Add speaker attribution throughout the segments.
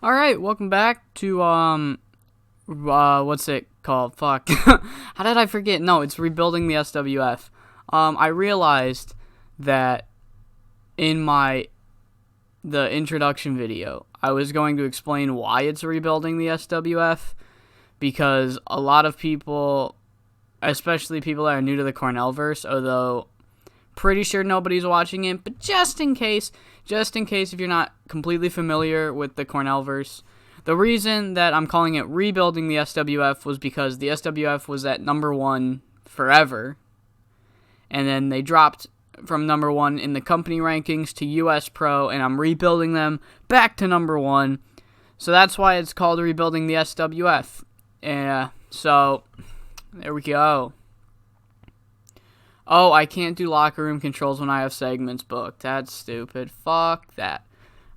Speaker 1: Alright, welcome back to, what's it called? Fuck. How did I forget? No, it's rebuilding the SWF. I realized that in the introduction video, I was going to explain why it's rebuilding the SWF, because a lot of people, especially people that are new to the Cornellverse, although pretty sure nobody's watching it, but just in case if you're not completely familiar with the Cornellverse, the reason that I'm calling it rebuilding the SWF was because the SWF was at number 1 forever, and then they dropped from number 1 in the company rankings to US Pro, and I'm rebuilding them back to number 1, so that's why it's called rebuilding the SWF. So there we go. Oh, I can't do locker room controls when I have segments booked. That's stupid. Fuck that.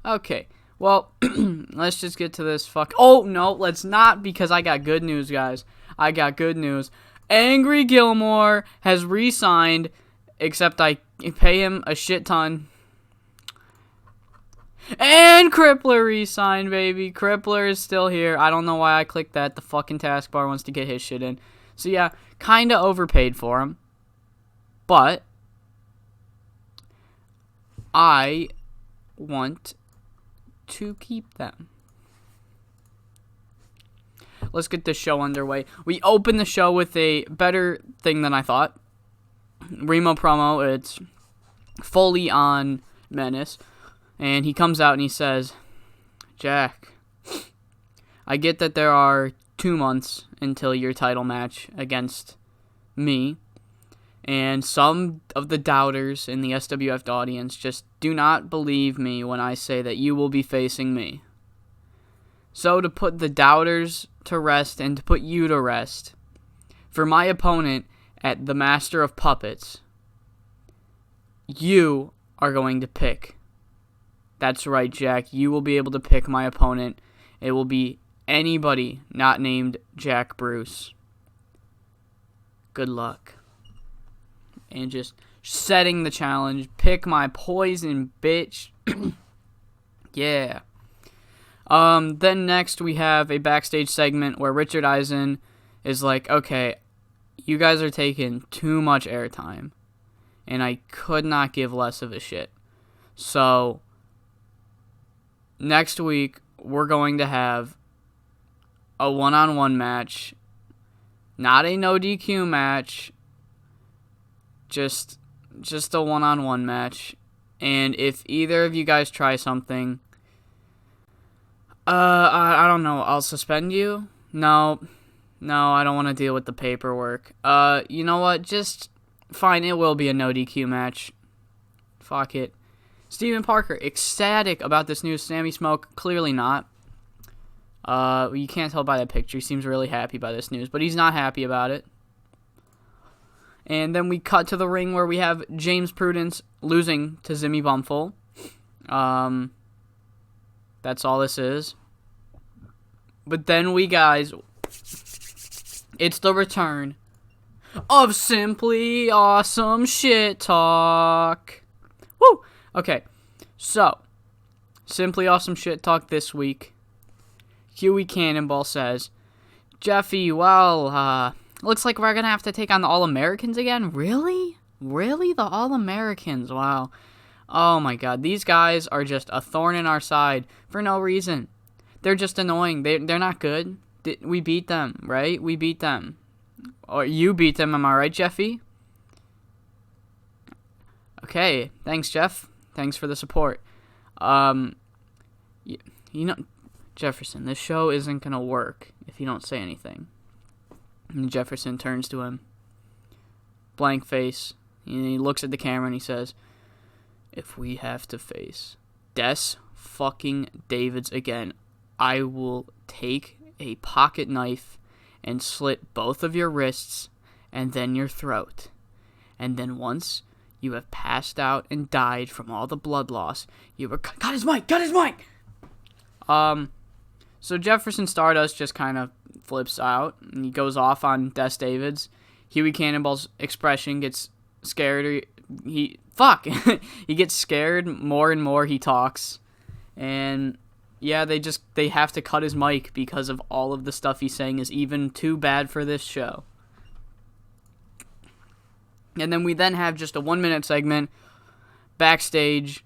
Speaker 1: Okay, well, let's just get to this Oh, no, let's not, because I got good news, guys. I got good news. Angry Gilmore has re-signed, except I pay him a shit ton. And Crippler re-signed, baby. Crippler is still here. I don't know why I clicked that. The fucking taskbar wants to get his shit in. So, yeah, kind of overpaid for him. But I want to keep them. Let's get this show underway. We opened the show with a better thing than I thought. Remo promo, it's fully on Menace. And he comes out and he says, Jack, I get that there are 2 months until your title match against me. And some of the doubters in the SWF audience just do not believe me when I say that you will be facing me. So to put the doubters to rest and to put you to rest, for my opponent at the Master of Puppets, you are going to pick. That's right, Jack. You will be able to pick my opponent. It will be anybody not named Jack Bruce. Good luck. And just setting the challenge. Pick my poison, bitch. Yeah. Then next we have a backstage segment where Richard Eisen is like, okay, you guys are taking too much airtime, and I could not give less of a shit. So, next week, we're going to have a one-on-one match, not a no DQ match, just a one-on-one match. And if either of you guys try something, I don't know, I'll suspend you? No, I don't want to deal with the paperwork. You know what, just, fine, it will be a no DQ match. Fuck it. Steven Parker, ecstatic about this news. Sammy Smoke, clearly not. You can't tell by that picture, he seems really happy by this news, but he's not happy about it. And then we cut to the ring where we have James Prudence losing to Zimmy Bumful. That's all this is. But then it's the return of Simply Awesome Shit Talk. Woo! Okay, so, Simply Awesome Shit Talk this week. Huey Cannonball says, Jeffy, well, looks like we're going to have to take on the All-Americans again? Really? Really? The All-Americans? Wow. Oh my god. These guys are just a thorn in our side for no reason. They're just annoying. They're not good. We beat them, right? We beat them. Or you beat them, am I right, Jeffy? Okay. Thanks, Jeff. Thanks for the support. You know, Jefferson, this show isn't going to work if you don't say anything. And Jefferson turns to him, blank face, and he looks at the camera and he says, if we have to face Des fucking Davids again, I will take a pocket knife and slit both of your wrists and then your throat. And then once you have passed out and died from all the blood loss, you were... Got his mic! So Jefferson Stardust just kind of flips out, and he goes off on Des Davids. Huey Cannonball's expression gets scared, he gets scared more and more he talks, and yeah, they have to cut his mic because of all of the stuff he's saying is even too bad for this show. And then we have just a 1-minute segment backstage.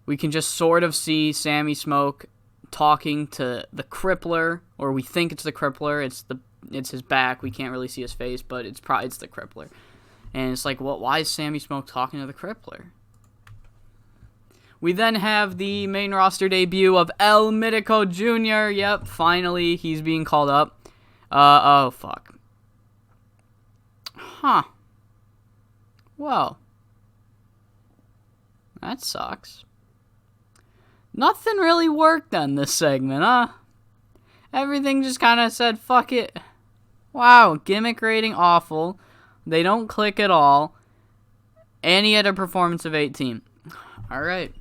Speaker 1: We can just sort of see Sammy Smoke talking to the Crippler, or we think it's the Crippler. It's his back. We can't really see his face, but it's the Crippler. And it's like, well, why is Sammy Smoke talking to the Crippler? We then have the main roster debut of El Mitico Jr. Yep, finally he's being called up. Oh fuck. Huh. Well, that sucks. Nothing really worked on this segment, huh? Everything just kind of said, fuck it. Wow, gimmick rating awful. They don't click at all. And he had a performance of 18. Alright.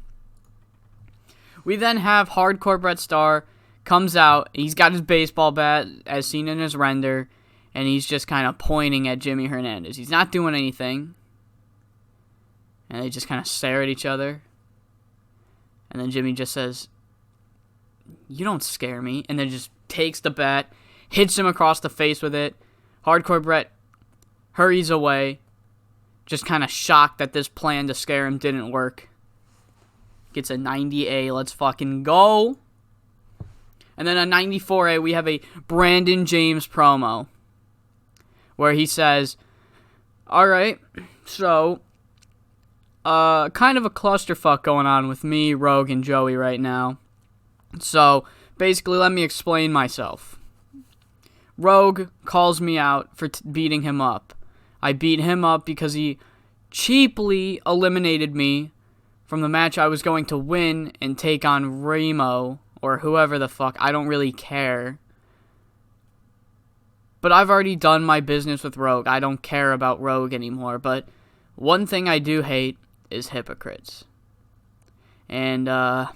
Speaker 1: We then have Hardcore Bret Starr comes out. He's got his baseball bat, as seen in his render, and he's just kind of pointing at Jimmy Hernandez. He's not doing anything. And they just kind of stare at each other. And then Jimmy just says, "You don't scare me." And then just takes the bat, hits him across the face with it. Hardcore Bret hurries away, just kind of shocked that this plan to scare him didn't work. Gets a 90A, let's fucking go. And then a 94A, we have a Brandon James promo, where he says, alright, so, kind of a clusterfuck going on with me, Rogue, and Joey right now. So, basically, let me explain myself. Rogue calls me out for beating him up. I beat him up because he cheaply eliminated me from the match I was going to win and take on Remo, or whoever the fuck. I don't really care. But I've already done my business with Rogue. I don't care about Rogue anymore. But one thing I do hate is hypocrites. And, let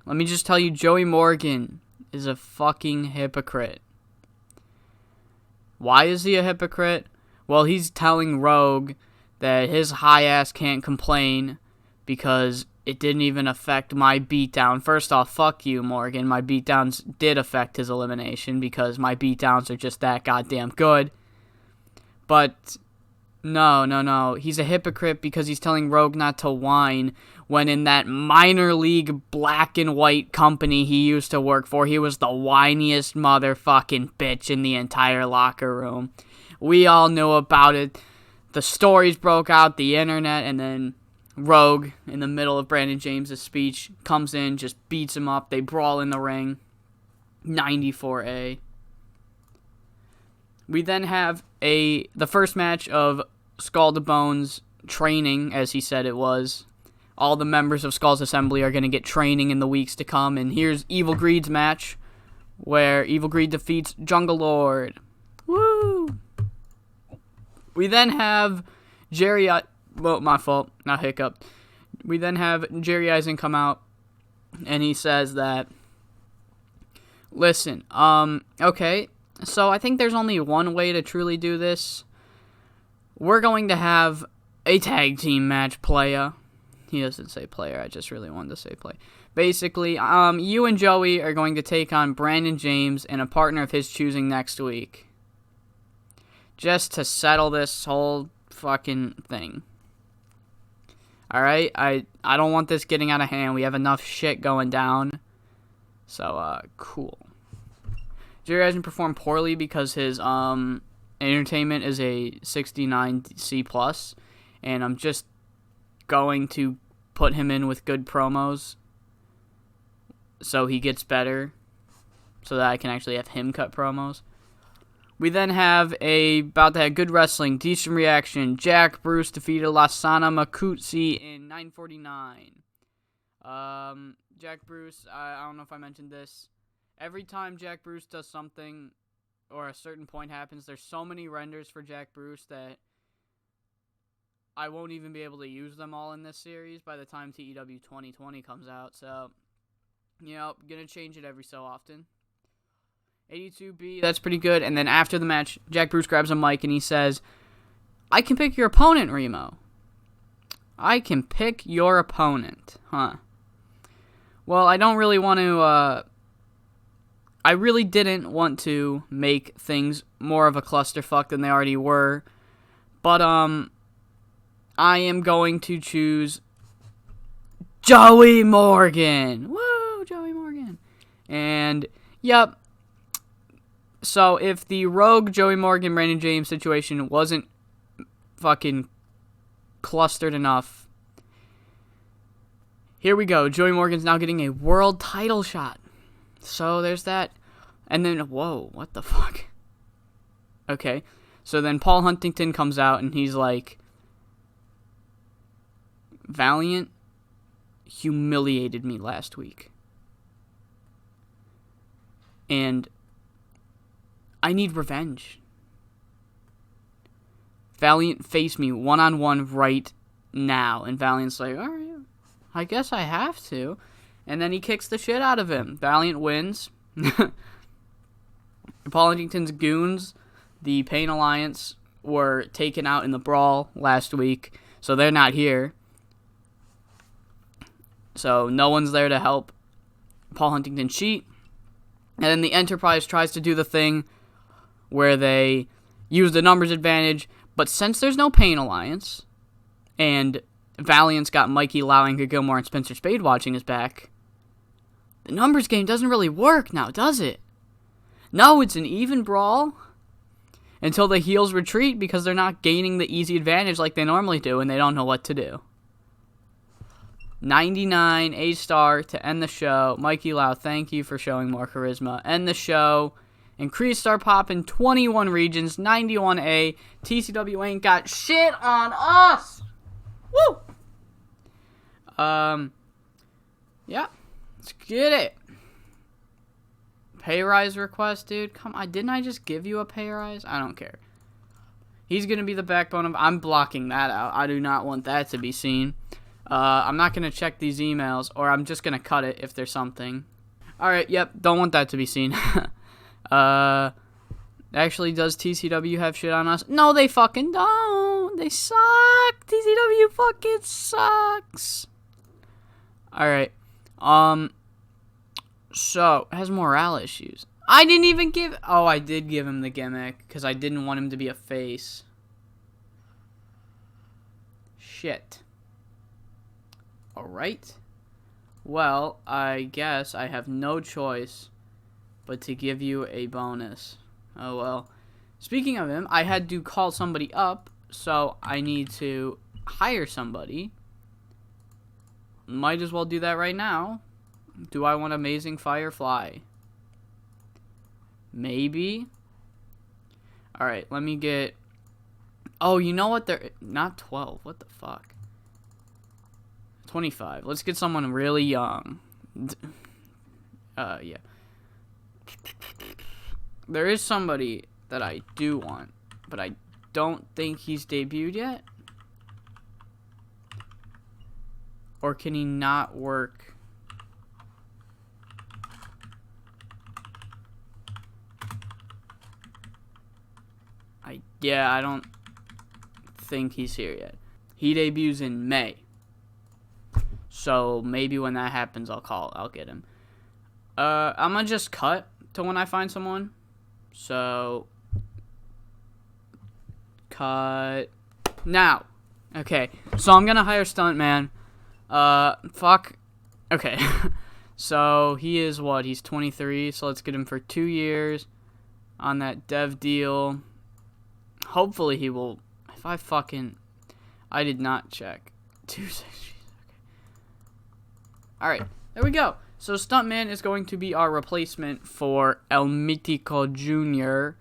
Speaker 1: me just tell you, Joey Morgan is a fucking hypocrite. Why is he a hypocrite? Well, he's telling Rogue that his high ass can't complain because it didn't even affect my beatdown. First off, fuck you, Morgan. My beatdowns did affect his elimination because my beatdowns are just that goddamn good. But no. He's a hypocrite because he's telling Rogue not to whine when in that minor league black and white company he used to work for, he was the whiniest motherfucking bitch in the entire locker room. We all knew about it. The stories broke out, the internet, and then Rogue, in the middle of Brandon James' speech, comes in, just beats him up. They brawl in the ring. 94A. We then have the first match of Skull to Bones training, as he said it was. All the members of Skull's Assembly are going to get training in the weeks to come. And here's Evil Greed's match, where Evil Greed defeats Jungle Lord. Woo! We then have my fault, not hiccup. We then have Jerry Eisen come out, and he says that, listen, okay, so I think there's only one way to truly do this. We're going to have a tag team match, playa. He doesn't say player, I just really wanted to say play. Basically, you and Joey are going to take on Brandon James and a partner of his choosing next week. Just to settle this whole fucking thing. Alright, I don't want this getting out of hand. We have enough shit going down. So, cool. Jerry Eisen performed poorly because his, entertainment is a 69C+, and I'm just going to put him in with good promos so he gets better, so that I can actually have him cut promos. We then have about that good wrestling, decent reaction. Jack Bruce defeated Lasana Makutsi in 9:49. Jack Bruce, I don't know if I mentioned this. Every time Jack Bruce does something or a certain point happens, there's so many renders for Jack Bruce that I won't even be able to use them all in this series by the time TEW 2020 comes out. So, gonna change it every so often. 82B, that's pretty good. And then after the match, Jack Bruce grabs a mic and he says, I can pick your opponent, Remo. I can pick your opponent. Huh. Well, I don't really want to I really didn't want to make things more of a clusterfuck than they already were. But, I am going to choose Joey Morgan. Woo, Joey Morgan. And, yep. So, if the rogue Joey Morgan, Brandon James situation wasn't fucking clustered enough, here we go. Joey Morgan's now getting a world title shot. So, there's that. And then, whoa, what the fuck? Okay. So then Paul Huntington comes out and he's like, Valiant humiliated me last week. And I need revenge. Valiant face me one-on-one right now. And Valiant's like, all right, I guess I have to. And then he kicks the shit out of him. Valiant wins. Paul Huntington's goons, the Pain Alliance, were taken out in the brawl last week, so they're not here. So no one's there to help Paul Huntington cheat. And then the Enterprise tries to do the thing where they use the numbers advantage, but since there's no Pain Alliance, and Valiant's got Mikey Lau, Anchor Gilmore, and Spencer Spade watching his back, the numbers game doesn't really work now, does it? No, it's an even brawl until the heels retreat because they're not gaining the easy advantage like they normally do, and they don't know what to do. 99, A-star to end the show. Mikey Lau, thank you for showing more charisma. End the show. Increased our pop in 21 regions, 91A. TCW ain't got shit on us. Woo! Yeah. Let's get it. Pay rise request, dude. Come on, didn't I just give you a pay rise? I don't care. He's going to be the backbone of... I'm blocking that out. I do not want that to be seen. I'm not going to check these emails, or I'm just going to cut it if there's something. Alright, yep, don't want that to be seen. Actually, does TCW have shit on us? No, they fucking don't. They suck. TCW fucking sucks. Alright, so, has morale issues. I didn't even give... Oh, I did give him the gimmick, because I didn't want him to be a face. Shit. Alright. Well, I guess I have no choice but to give you a bonus. Oh, well. Speaking of him, I had to call somebody up, so I need to hire somebody. Might as well do that right now. Do I want Amazing Firefly? Maybe. Alright, let me get... Oh, you know what? They're not 12. What the fuck? 25. Let's get someone really young. Yeah. There is somebody that I do want, but I don't think he's debuted yet. Or can he not work? Yeah, I don't think he's here yet. He debuts in May. So maybe when that happens, I'll get him. I'm gonna just cut to when I find someone. So cut now. Okay, so I'm gonna hire Stuntman. Fuck. Okay. So he is what? He's 23. So let's get him for 2 years on that dev deal. Hopefully he will. If I did not check. 260. Okay. All right. There we go. So Stuntman is going to be our replacement for El Mitico Jr.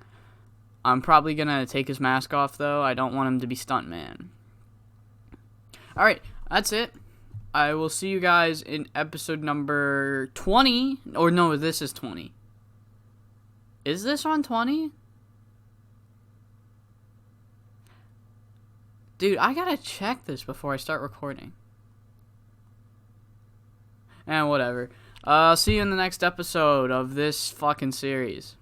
Speaker 1: I'm probably going to take his mask off, though. I don't want him to be Stuntman. Alright, that's it. I will see you guys in episode number 20. Or no, this is 20. Is this on 20? Dude, I gotta check this before I start recording. And whatever. I'll see you in the next episode of this fucking series.